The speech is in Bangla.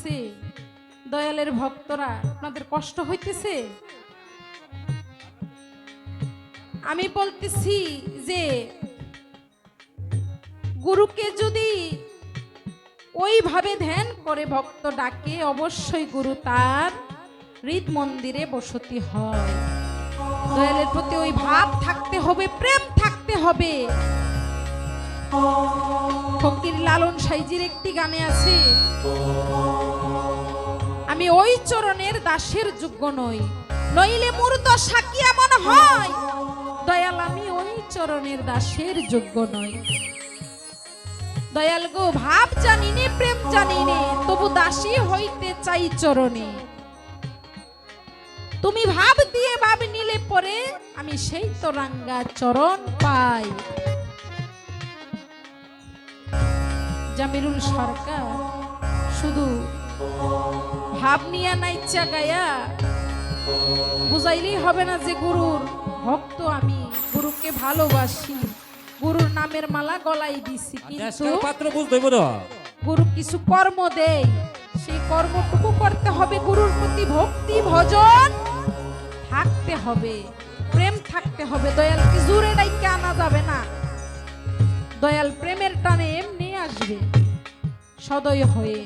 হইতেছে দয়ালের ভক্তরা, আপনাদের কষ্ট হইতেছে? আমি বলতেছি যে গুরুকে যদি ওইভাবে ধ্যান করে ভক্ত ডাকে, অবশ্যই গুরু তার হৃদ মন্দিরে বসতি হয়। দয়ালের প্রতি ওই ভাব থাকতে হবে, প্রেম থাকতে হবে। ফকির লালন সাইজির একটি গানে আছে, আমি ওই চরণের দাসের যোগ্য নই, নইলে মোর দশা কি এমন হয়। দয়াল আমি ওই চরণের দাসের যোগ্য নই। দয়াল গো, ভাব জানি নে, প্রেম জানি নে, তবু দাসী হইতে চাই চরণে। তুমি ভাব দিয়ে ভাব নিলে পরে আমি সেই তো রাঙ্গা চরণ পাই। জামিরুল সরকার শুধু ভাব নিয়ে নাইচা গায়া বুঝাইলেই হবে না যে গুরুর ভক্ত আমি, গুরুকে ভালোবাসি, গুরুর নামের মালা গলায় দিছি, কিন্তু পাত্র বুঝতে হইব না। গুরু কিছু কর্ম দেয়, সেই কর্মটুকু করতে হবে। গুরুর প্রতি ভক্তি ভজন থাকতে হবে, প্রেম থাকতে হবে। দয়ালকে জোরে ডাইকে আনা যাবে না। দয়াল প্রেমের টানে এমনি আসবে সদয় হয়ে।